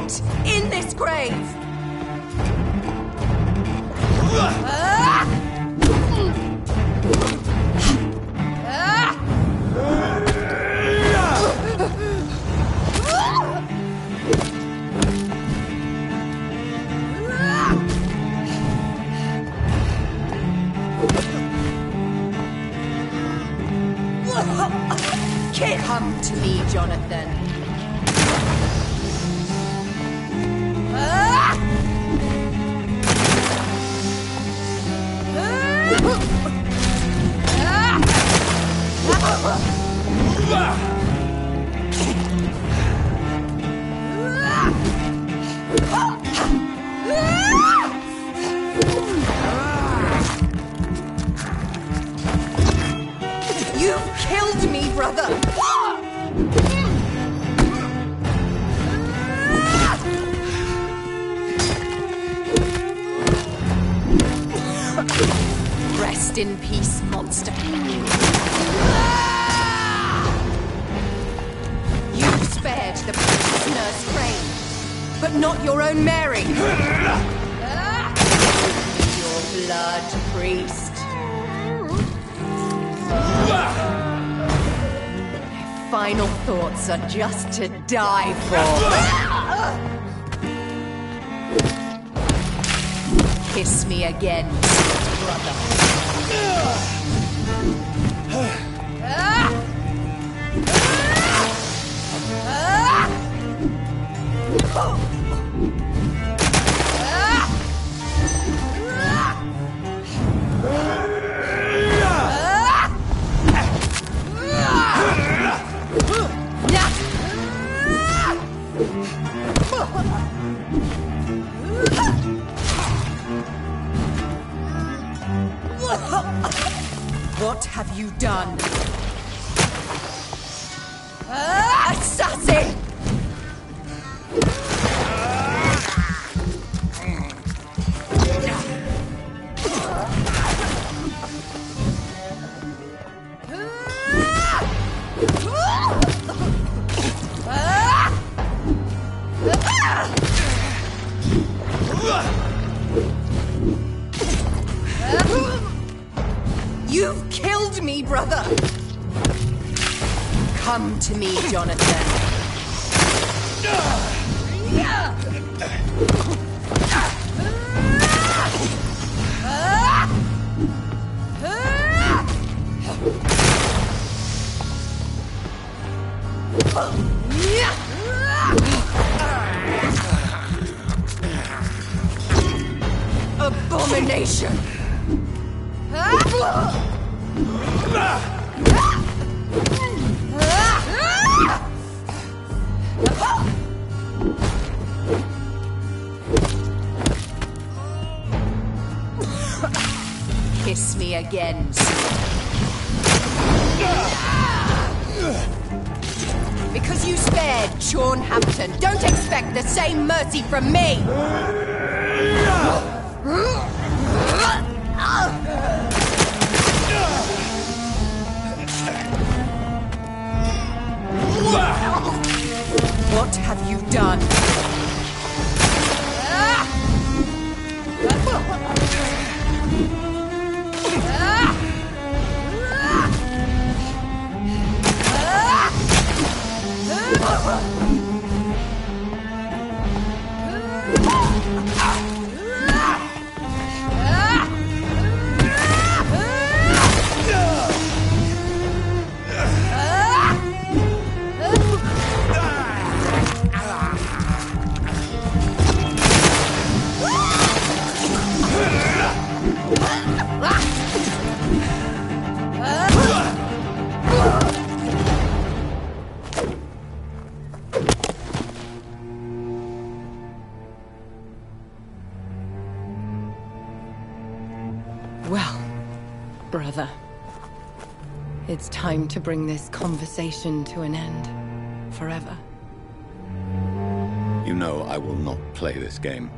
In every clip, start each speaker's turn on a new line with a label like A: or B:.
A: rot in this grave! Come to me, Jonathan. You killed me, brother! Rest in peace, monster. You spared the precious nurse Crane, but not your own Mary. Your blood, priest. Their final thoughts are just to die for. Kiss me again, brother. What have you done? Assassin! You've killed me, brother! Come to me, Jonathan. Abomination! Kiss me again. Because you spared Sean Hampton, don't expect the same mercy from me! What have you done? Well, brother, it's time to bring this conversation to an end. Forever.
B: You know I will not play this game.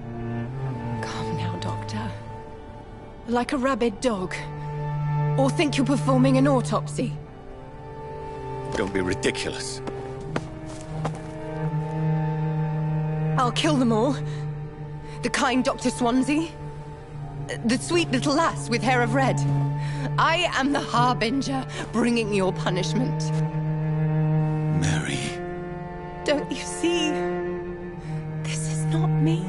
A: Calm now, Doctor. Like a rabid dog. Or think you're performing an autopsy.
B: Don't be ridiculous.
A: I'll kill them all. The kind Dr. Swansea. The sweet little lass with hair of red. I am the Harbinger, bringing your punishment.
B: Mary.
A: Don't you see? This is not me.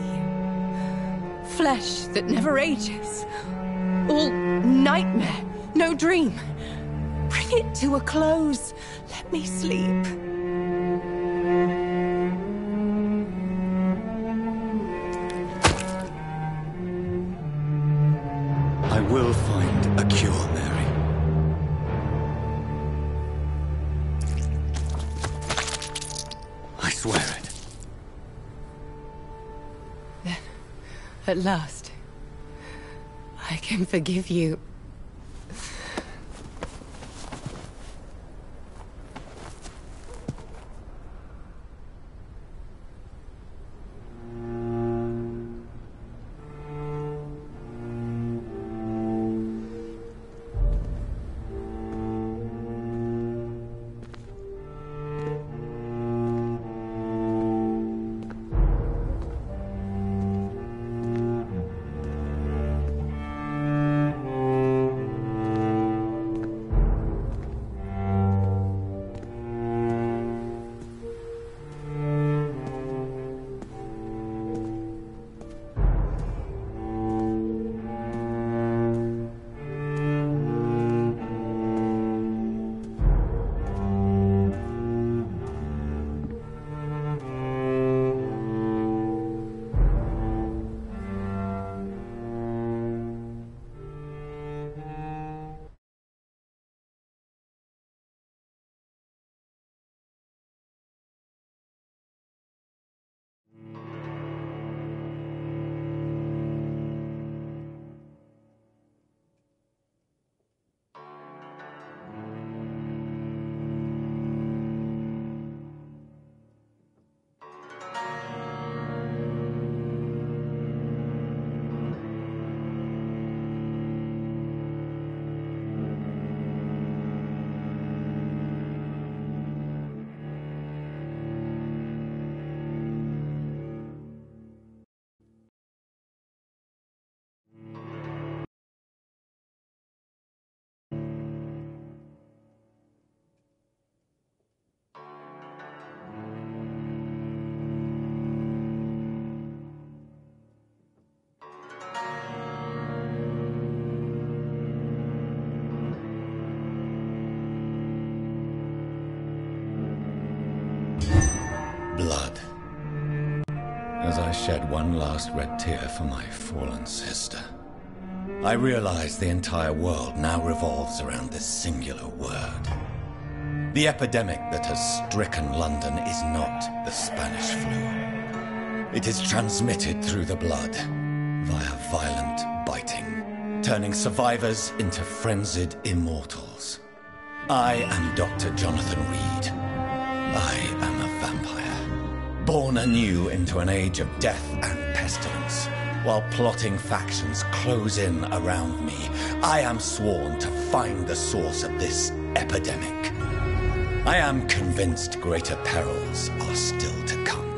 A: Flesh that never ages. All nightmare, no dream. Bring it to a close. Let me sleep.
B: I will find a cure, Mary. I swear it.
A: Then, at last, I can forgive you.
B: Blood. As I shed one last red tear for my fallen sister, I realize the entire world now revolves around this singular word. The epidemic that has stricken London is not the Spanish flu. It is transmitted through the blood, via violent biting, turning survivors into frenzied immortals. I am Dr. Jonathan Reed. I am a vampire, born anew into an age of death and pestilence. While plotting factions close in around me, I am sworn to find the source of this epidemic. I am convinced greater perils are still to come.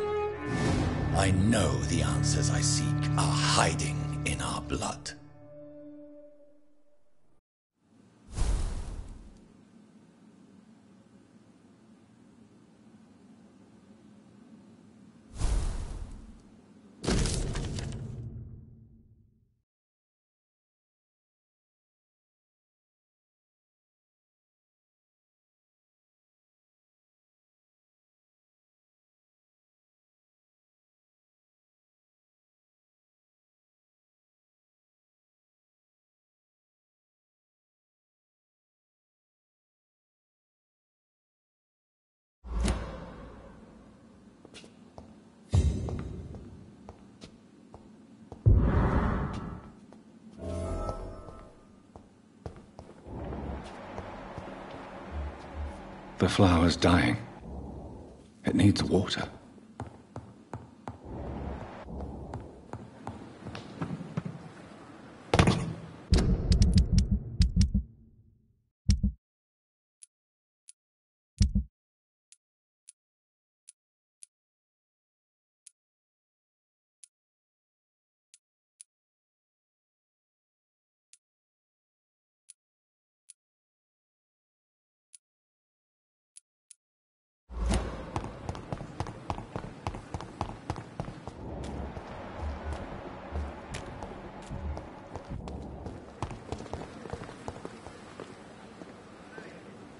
B: I know the answers I seek are hiding in our blood.
C: The flower's dying. It needs water.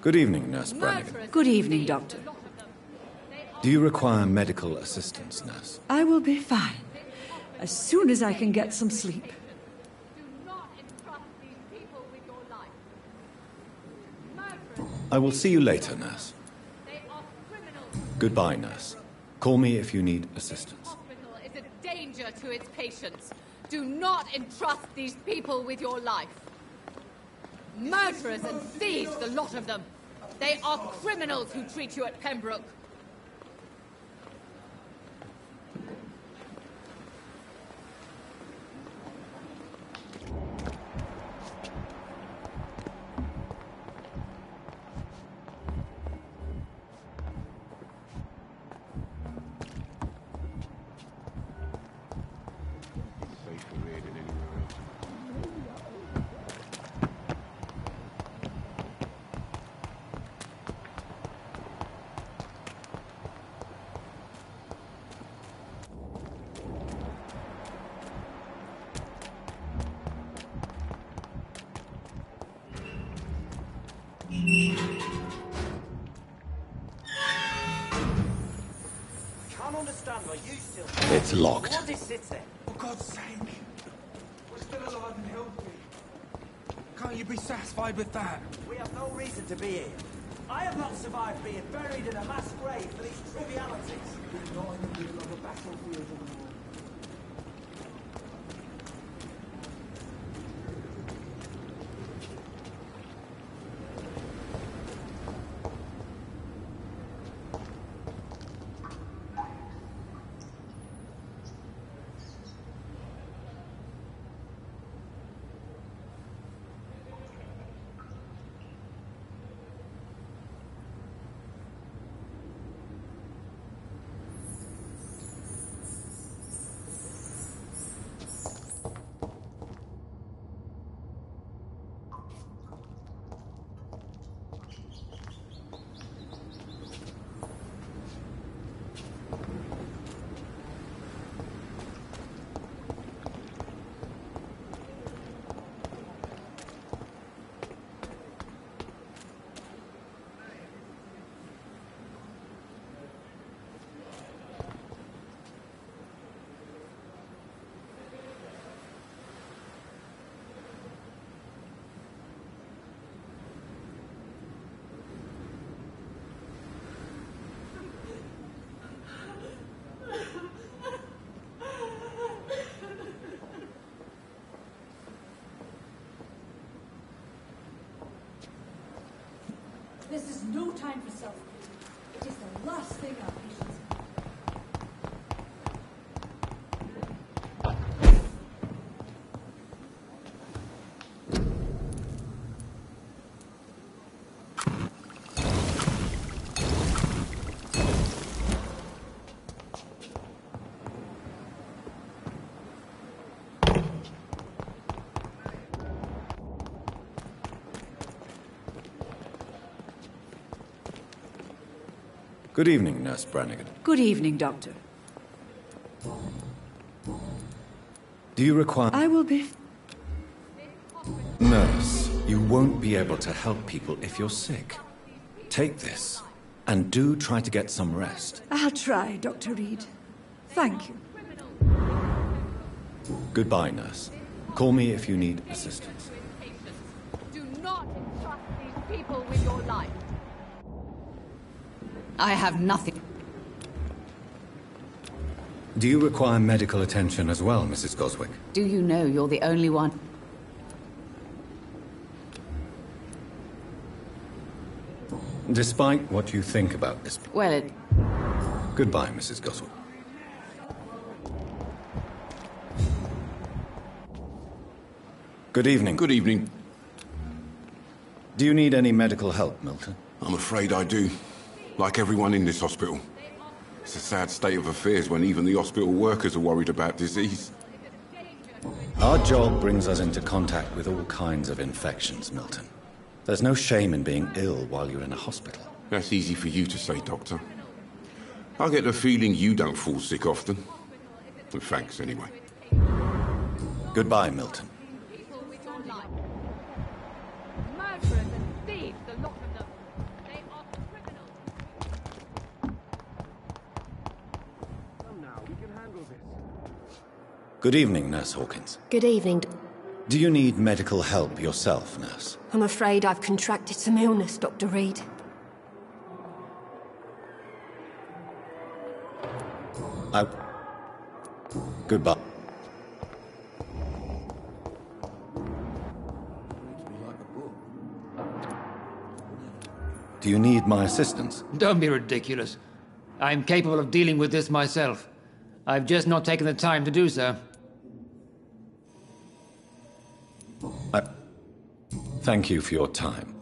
B: Good evening, Nurse Brannigan.
D: Good evening, Doctor.
B: Do you require medical assistance, Nurse?
D: I will be fine. As soon as I can get some sleep.
B: I will see you later, Nurse. Goodbye, Nurse. Call me if you need assistance.
A: Hospital is a danger to its patients. Do not entrust these people with your life. Murderers and thieves, the lot of them. They are criminals who treat you at Pembroke.
B: It's locked.
E: For God's sake! We're still alive and healthy. Can't you be satisfied with that?
F: We have no reason to be here. I have not survived being buried in a mass grave for these trivialities.
E: We're not in the middle of a battlefield anymore.
D: This is no time for self-pity. It is the last thing our patients need.
B: Good evening, Nurse Brannigan.
D: Good evening, Doctor.
B: Do you require...
D: I will be...
B: Nurse, you won't be able to help people if you're sick. Take this, and do try to get some rest.
D: I'll try, Dr. Reed. Thank you.
B: Goodbye, Nurse. Call me if you need assistance.
A: Do not entrust these people with your life. I have nothing.
B: Do you require medical attention as well, Mrs. Goswick?
A: Do you know you're the only one?
B: Despite what you think about this...
A: Well,
B: Goodbye, Mrs. Goswick. Good evening.
G: Good evening.
B: Do you need any medical help, Milton?
G: I'm afraid I do. Like everyone in this hospital. It's a sad state of affairs when even the hospital workers are worried about disease.
B: Our job brings us into contact with all kinds of infections, Milton. There's no shame in being ill while you're in a hospital.
G: That's easy for you to say, Doctor. I get the feeling you don't fall sick often. Well, thanks, anyway.
B: Goodbye, Milton.
A: Murderers and thieves, the lot of them.
B: Good evening, Nurse Hawkins.
H: Good evening.
B: Do you need medical help yourself, Nurse?
H: I'm afraid I've contracted some illness, Dr. Reed.
B: Goodbye. Do you need my assistance?
I: Don't be ridiculous. I'm capable of dealing with this myself. I've just not taken the time to do so.
B: Thank you for your time.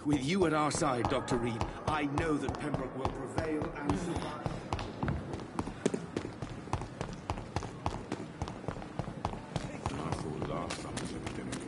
J: With you at our side, Dr. Reed, I know that Pembroke will prevail and survive.
G: I thought last time was epidemic.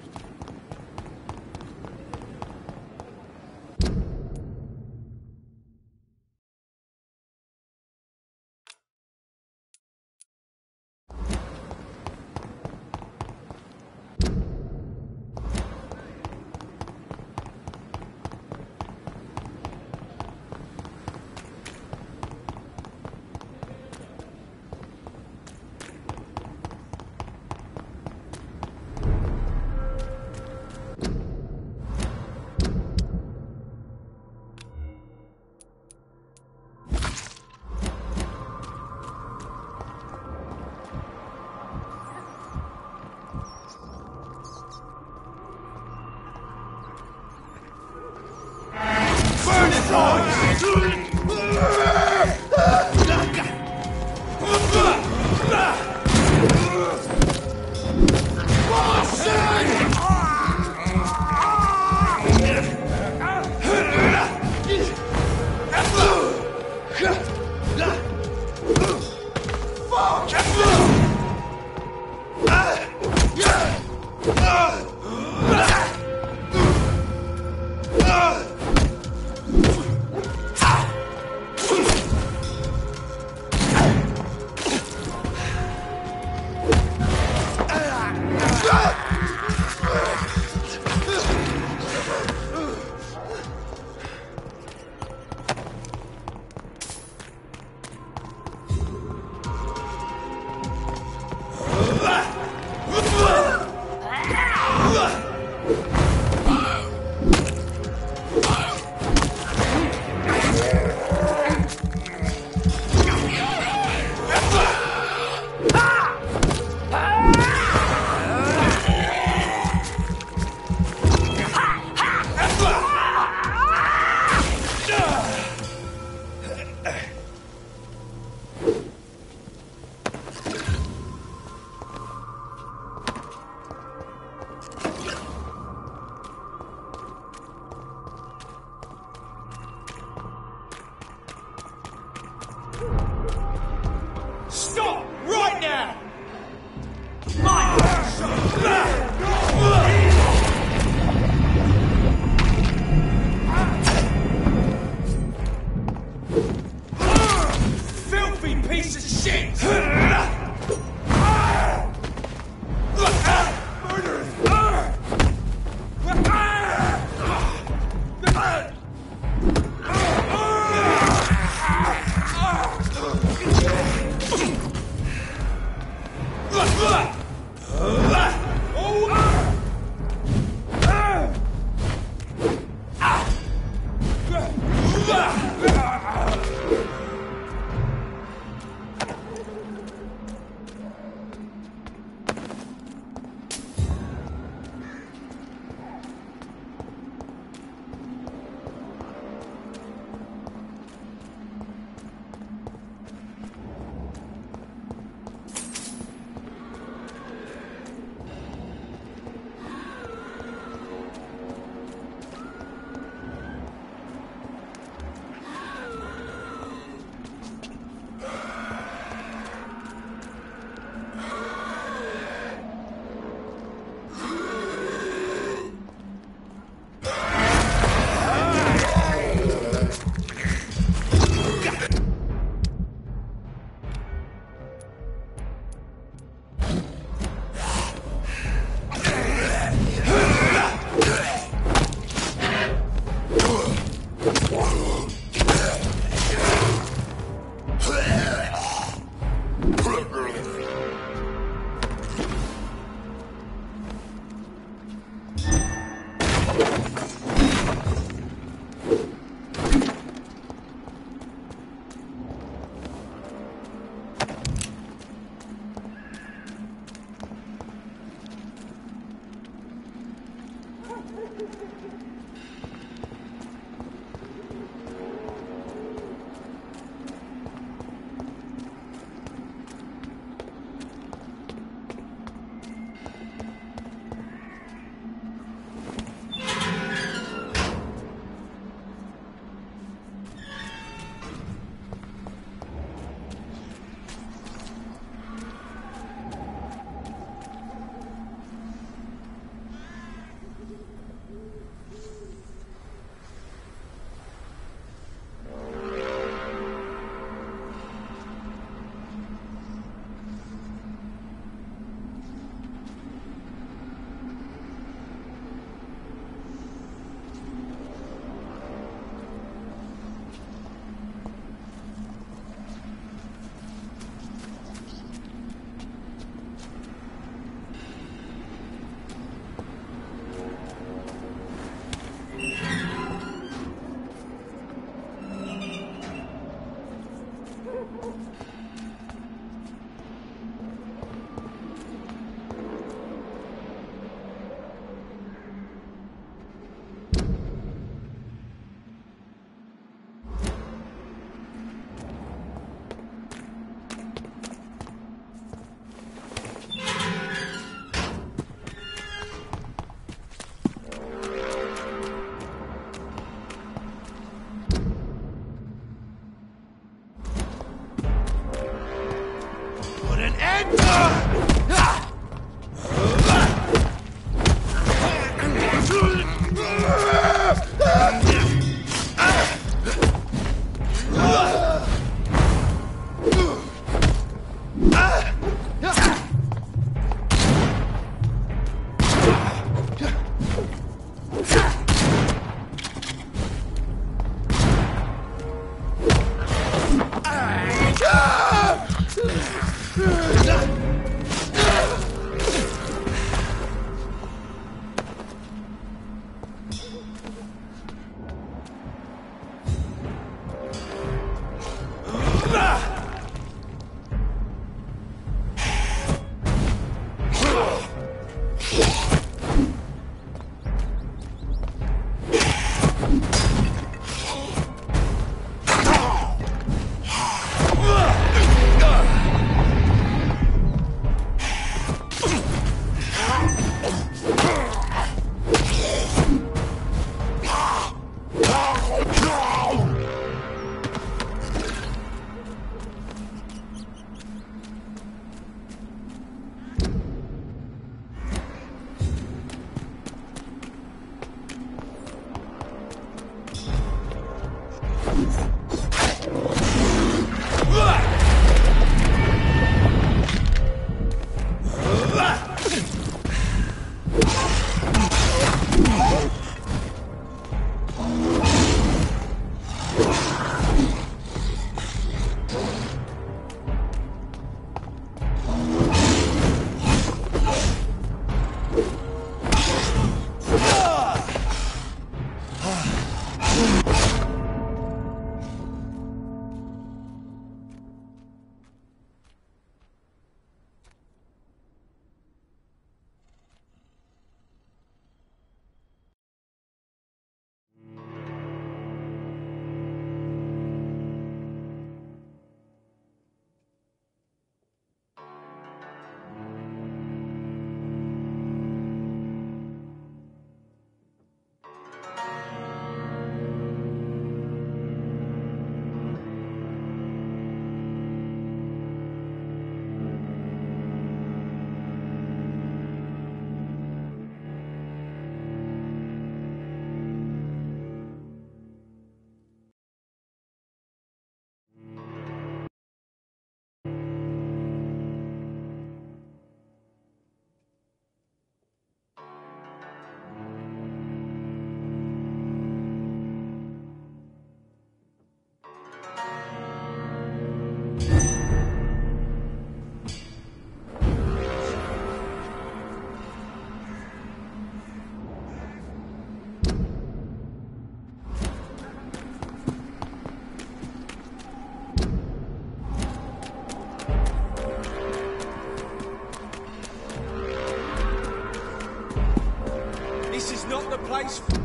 E: not the place for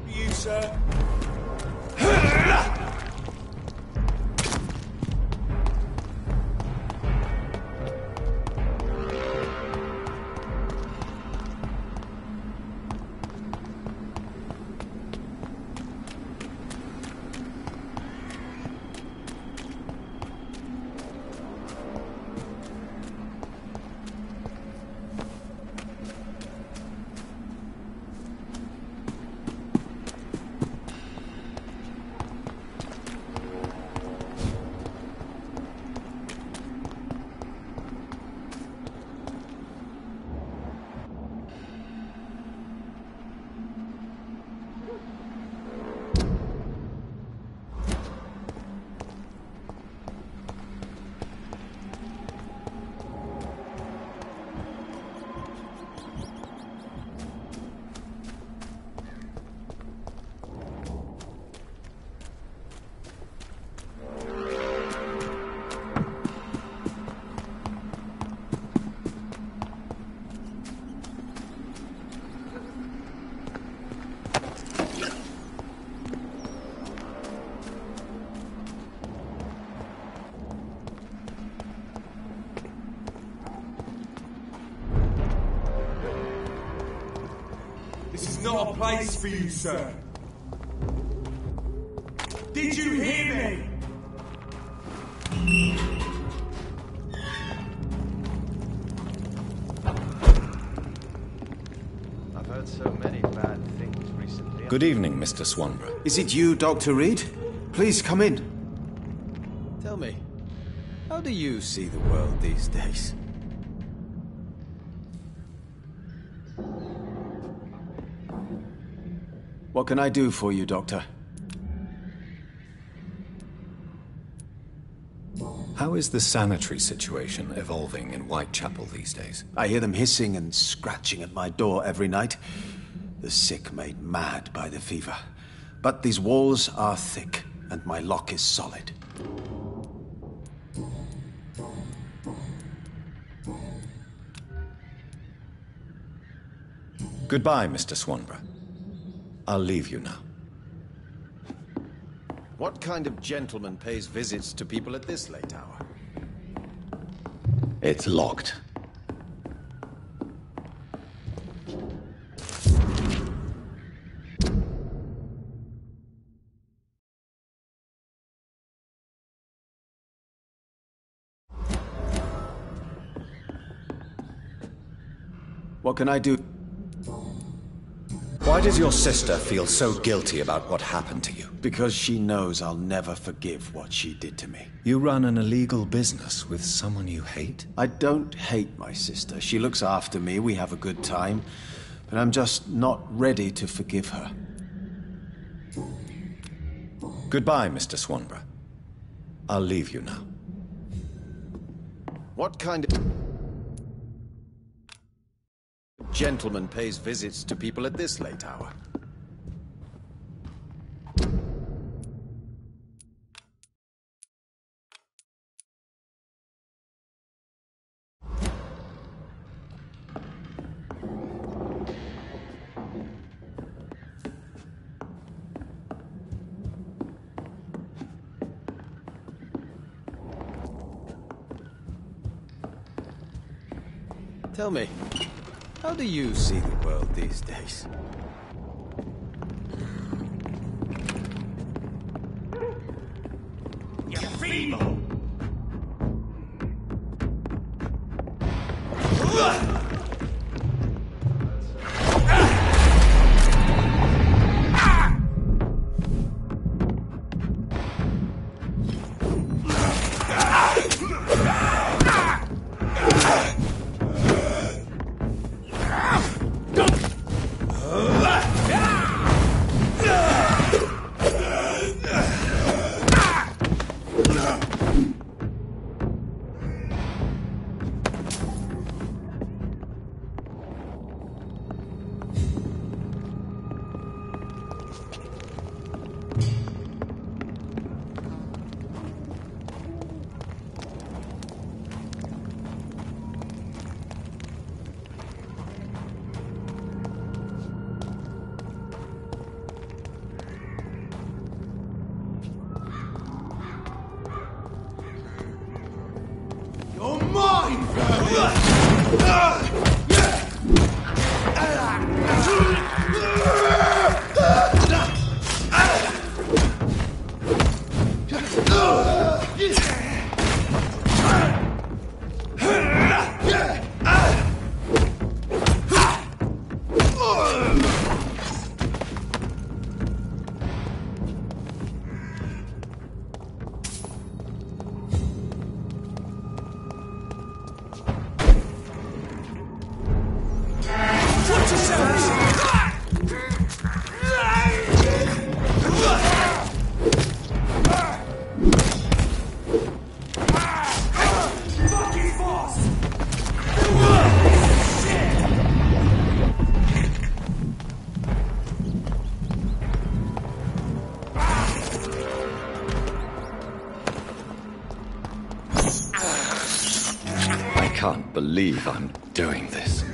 E: you, sir. This is not a place for you, sir. Did you hear me?
K: I've heard so many bad things recently.
B: Good evening, Mr. Swanborough.
L: Is it you, Dr. Reed? Please come in. Tell me, how do you see the world these days? What can I do for you, Doctor?
B: How is the sanitary situation evolving in Whitechapel these days?
L: I hear them hissing and scratching at my door every night. The sick made mad by the fever. But these walls are thick, and my lock is solid.
B: Goodbye, Mr. Swanborough. I'll leave you now.
L: What kind of gentleman pays visits to people at this late hour?
B: It's locked.
L: What can I do?
B: Why does your sister feel so guilty about what happened to you?
L: Because she knows I'll never forgive what she did to me.
B: You run an illegal business with someone you hate?
L: I don't hate my sister. She looks after me, we have a good time. But I'm just not ready to forgive her.
B: Goodbye, Mr. Swanborough. I'll leave you now.
L: What kind of gentleman pays visits to people at this late hour? Tell me, how do you see the world these days?
E: You're feeble!
C: believe I'm doing this.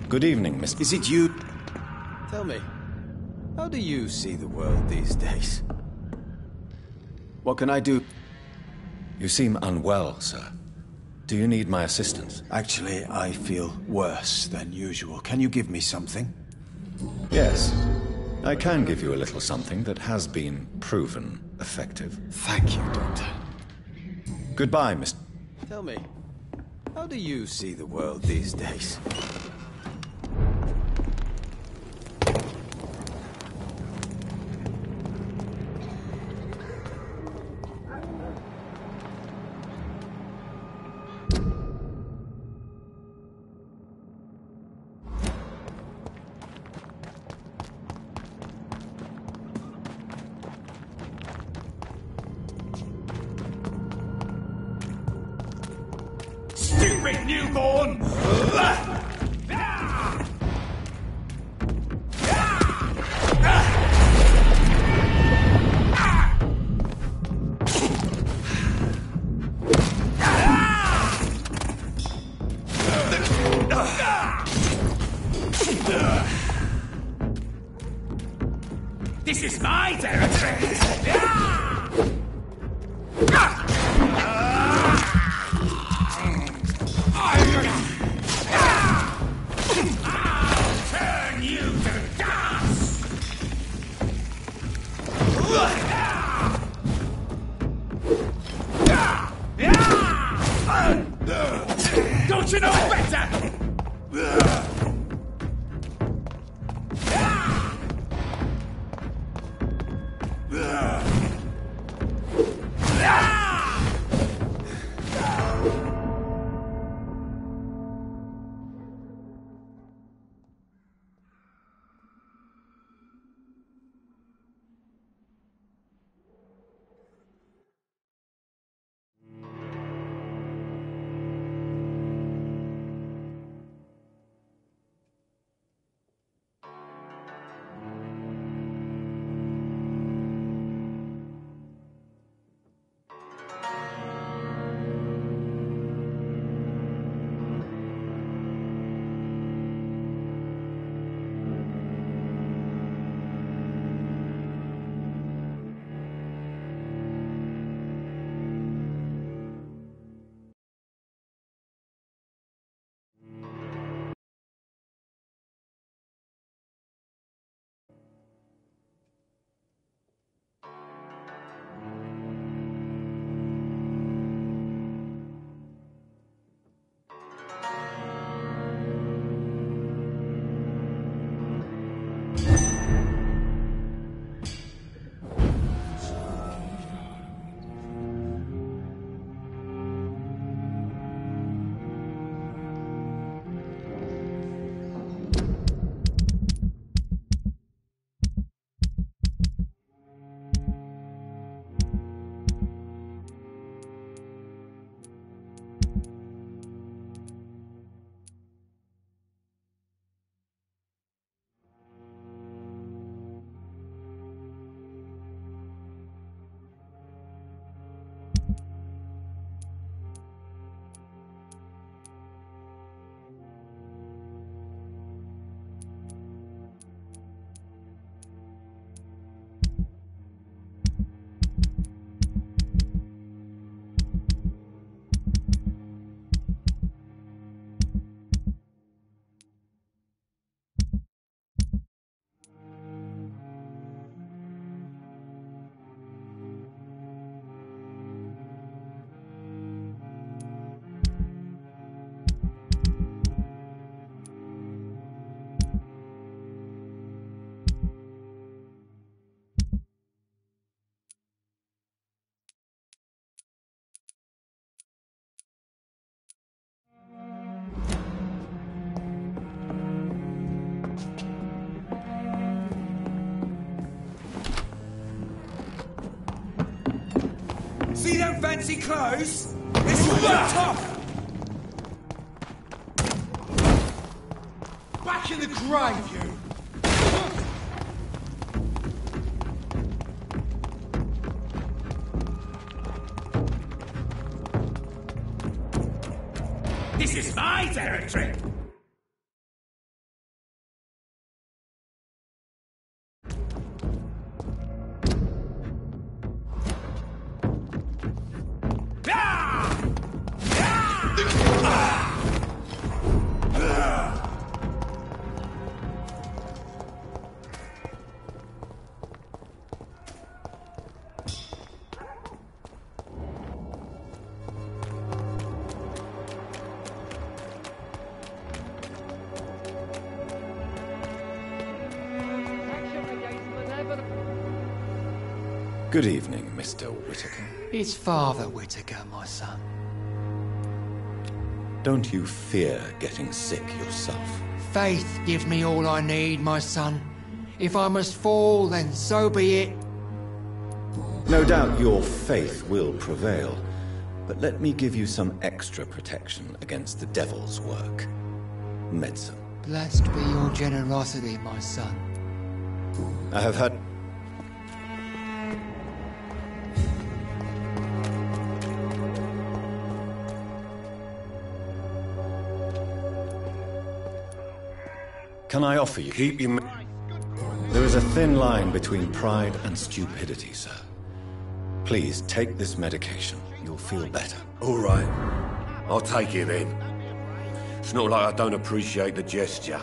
B: Good evening, Miss...
L: Is it you? Tell me, how do you see the world these days? What can I do?
B: You seem unwell, sir. Do you need my assistance?
L: Actually, I feel worse than usual. Can you give me something?
B: Yes. I can give you a little something that has been proven effective.
L: Thank you, Doctor.
B: Goodbye, Mr...
L: Tell me, how do you see the world these days?
E: Stupid newborn! This is my territory! Turn you to dust! Don't you know better? See them fancy clothes? It's all the top! Back in the grave, you!
J: This is my territory!
B: Good evening, Mr. Whittaker.
I: It's Father Whittaker, my son.
B: Don't you fear getting sick yourself?
I: Faith gives me all I need, my son. If I must fall, then so be it.
B: No doubt your faith will prevail, but let me give you some extra protection against the devil's work. Medicine.
I: Blessed be your generosity, my son.
B: I have had... Can I offer you?
G: Keep your...
B: There is a thin line between pride and stupidity, sir. Please take this medication. You'll feel better.
M: All right. I'll take it then. It's not like I don't appreciate the gesture.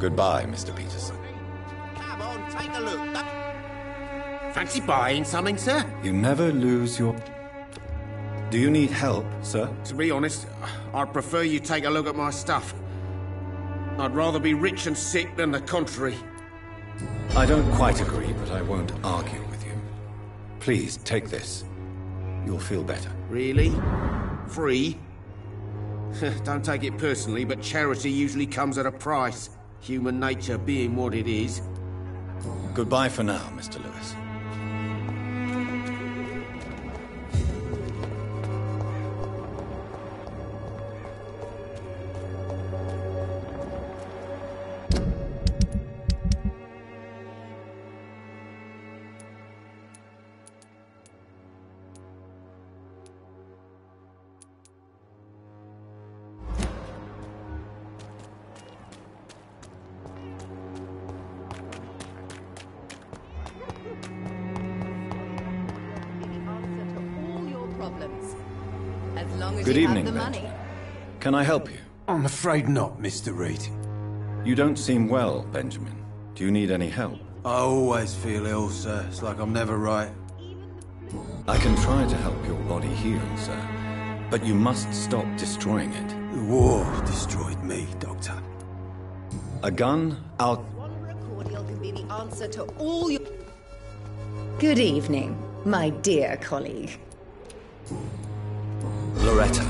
B: Goodbye, Mr. Peterson.
N: Come on, take a look. Fancy buying something, sir?
B: You never lose your... Do you need help, sir?
N: To be honest, I'd prefer you take a look at my stuff. I'd rather be rich and sick than the contrary.
B: I don't quite agree, but I won't argue with you. Please, take this. You'll feel better.
N: Really? Free? Don't take it personally, but charity usually comes at a price. Human nature being what it is.
B: Goodbye for now, Mr. Lewis. Good evening, Benjamin. Can I help you?
L: I'm afraid not, Mr. Reed.
B: You don't seem well, Benjamin. Do you need any help?
L: I always feel ill, sir. It's like I'm never right.
B: I can try to help your body heal, sir. But you must stop destroying it.
L: The war destroyed me, Doctor.
B: A gun? I'll...
O: Cordial can be the answer to all your... Good evening, my dear colleague.
B: Loretta,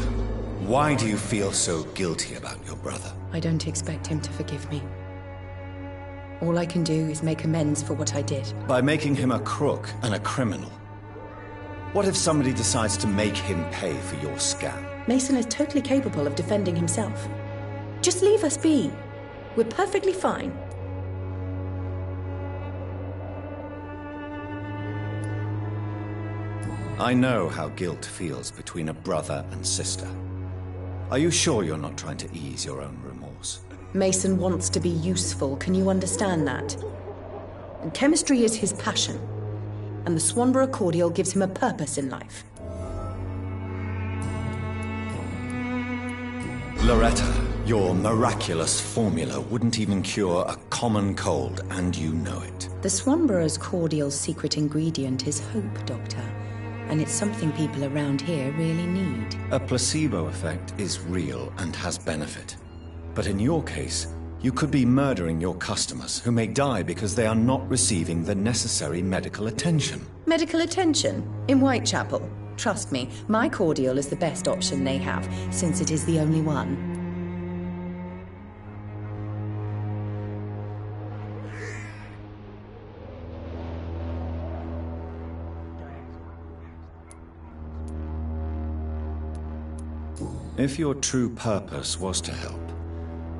B: why do you feel so guilty about your brother?
P: I don't expect him to forgive me. All I can do is make amends for what I did.
B: By making him a crook and a criminal. What if somebody decides to make him pay for your scam?
P: Mason is totally capable of defending himself. Just leave us be. We're perfectly fine.
B: I know how guilt feels between a brother and sister. Are you sure you're not trying to ease your own remorse?
P: Mason wants to be useful, can you understand that? And chemistry is his passion, and the Swanborough cordial gives him a purpose in life.
B: Loretta, your miraculous formula wouldn't even cure a common cold, and you know it.
P: The Swanborough's cordial's secret ingredient is hope, Doctor. And it's something people around here really need.
B: A placebo effect is real and has benefit. But in your case, you could be murdering your customers who may die because they are not receiving the necessary medical attention.
P: Medical attention? In Whitechapel? Trust me, my cordial is the best option they have, since it is the only one.
B: If your true purpose was to help,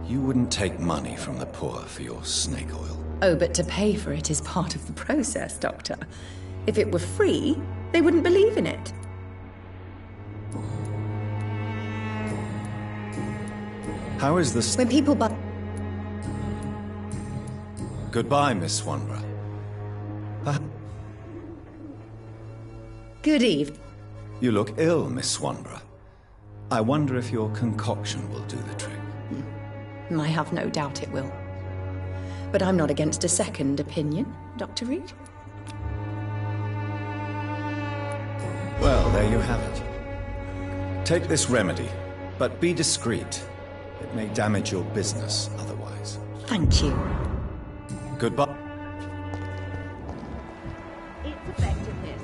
B: you wouldn't take money from the poor for your snake oil.
P: Oh, but to pay for it is part of the process, Doctor. If it were free, they wouldn't believe in it.
B: How is this?
P: When people buy...
B: Goodbye, Miss Swanborough.
P: Good evening.
B: You look ill, Miss Swanborough. I wonder if your concoction will do the trick.
P: I have no doubt it will. But I'm not against a second opinion, Dr. Reed.
B: Well, there you have it. Take this remedy, but be discreet. It may damage your business otherwise.
P: Thank you.
B: Goodbye.
O: Its effectiveness.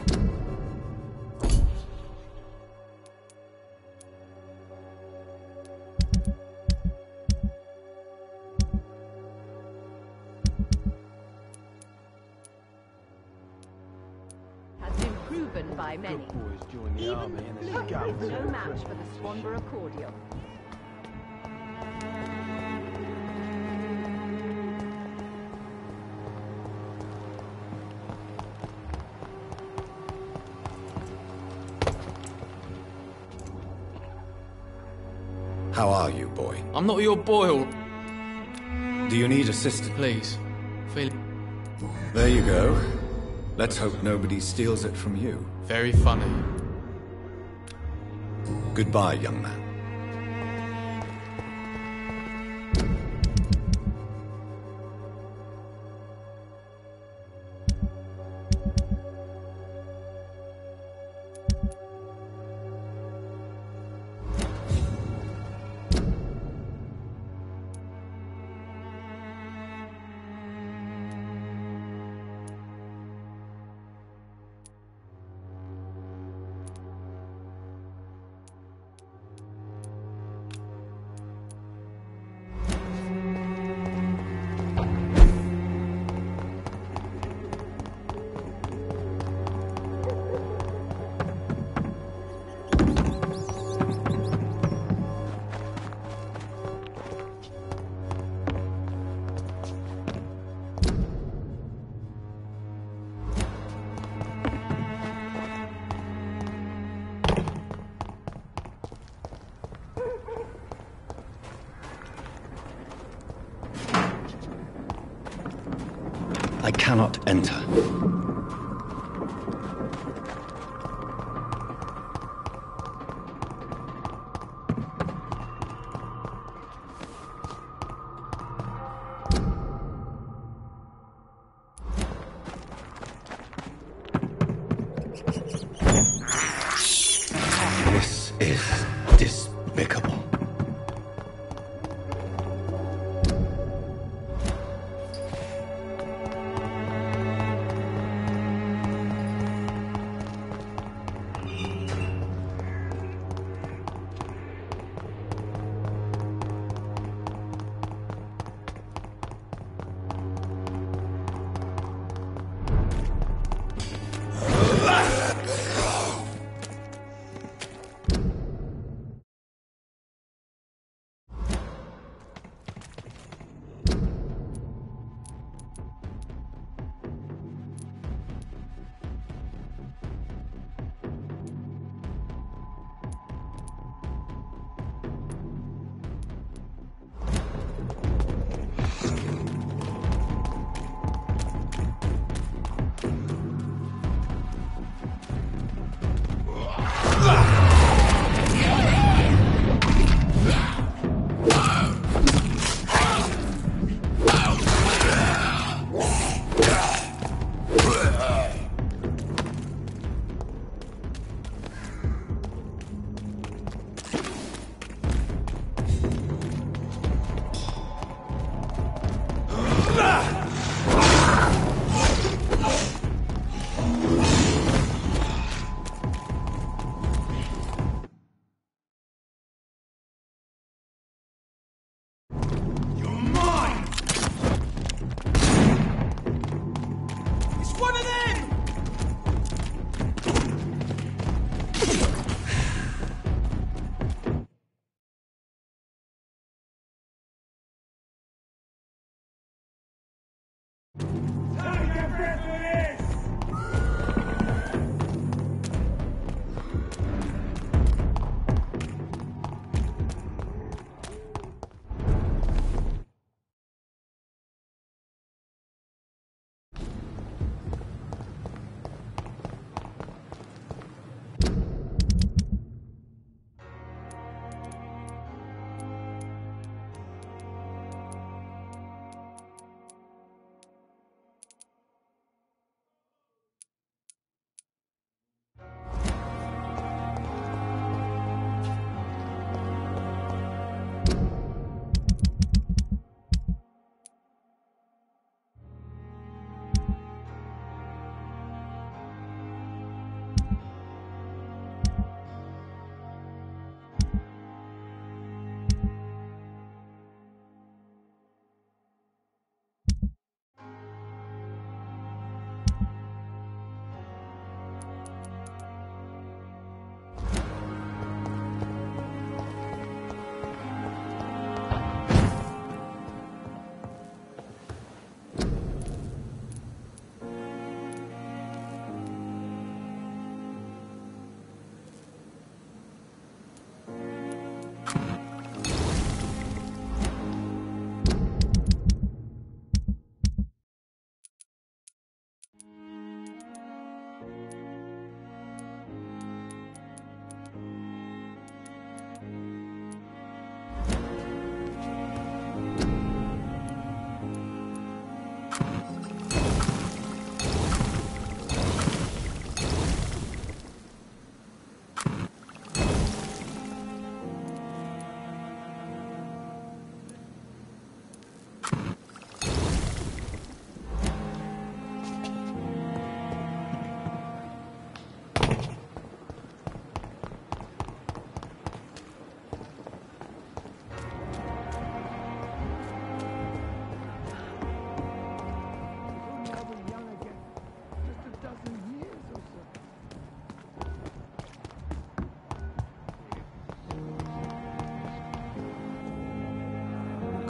O: Has been proven by many.
K: Good boys join the army and
O: Even
K: there's guns
O: no
K: over
O: match
K: Christmas.
O: for the Swanborough cordial.
B: How are you, boy?
Q: I'm not your boy, or...
B: Do you need assistance?
Q: Please.
B: There you go. Let's hope nobody steals it from you.
Q: Very funny.
B: Goodbye, young man. I cannot enter. This is despicable.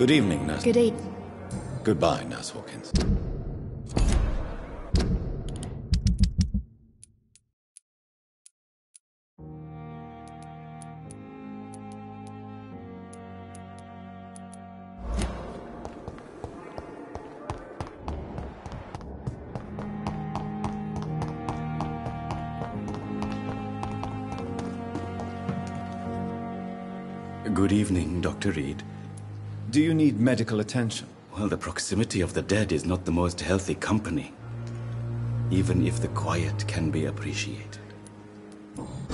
B: Good evening, Nurse.
P: Good evening.
B: Goodbye, Nurse Hawkins.
C: Good evening, Dr. Reed.
B: Do you need medical attention?
C: Well, the proximity of the dead is not the most healthy company, even if the quiet can be appreciated.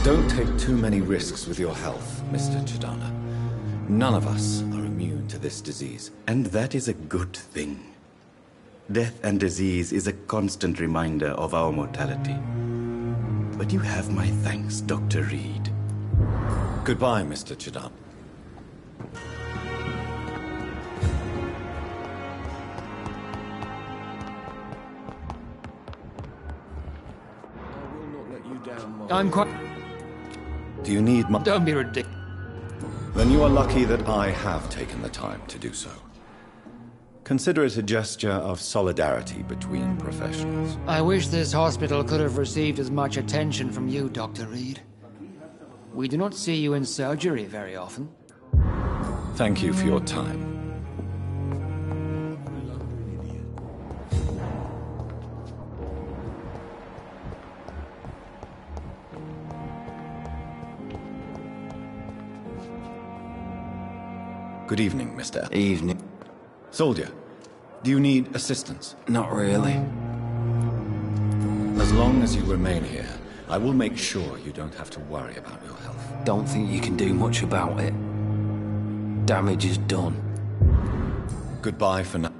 B: Don't take too many risks with your health, Mr. Chidana. None of us are immune to this disease.
C: And that is a good thing. Death and disease is a constant reminder of our mortality. But you have my thanks, Dr. Reed.
B: Goodbye, Mr. Chidana.
I: I'm quite...
B: Do you need my...
I: Don't be ridiculous.
B: Then you are lucky that I have taken the time to do so. Consider it a gesture of solidarity between professionals.
I: I wish this hospital could have received as much attention from you, Dr. Reed. We do not see you in surgery very often.
B: Thank you for your time. Good evening, Mr.
Q: Evening.
B: Soldier, do you need assistance?
Q: Not really.
B: As long as you remain here, I will make sure you don't have to worry about your health.
Q: Don't think you can do much about it. Damage is done.
B: Goodbye for now.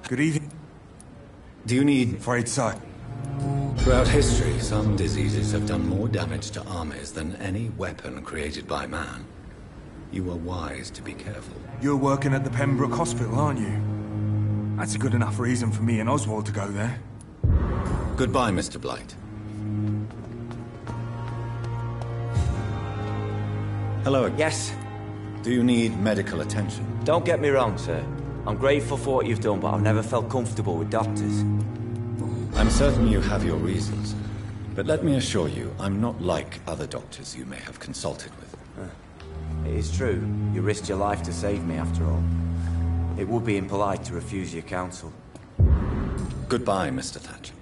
E: Good evening.
B: Do you need...
E: Afraid so.
B: Throughout history, some diseases have done more damage to armies than any weapon created by man. You are wise to be careful.
E: You're working at the Pembroke Hospital, aren't you? That's a good enough reason for me and Oswald to go there.
B: Goodbye, Mr. Blight. Hello again.
F: Yes?
B: Do you need medical attention?
F: Don't get me wrong, sir. I'm grateful for what you've done, but I've never felt comfortable with doctors.
B: I'm certain you have your reasons. But let me assure you, I'm not like other doctors you may have consulted with.
F: It is true. You risked your life to save me, after all. It would be impolite to refuse your counsel.
B: Goodbye, Mr. Thatcher.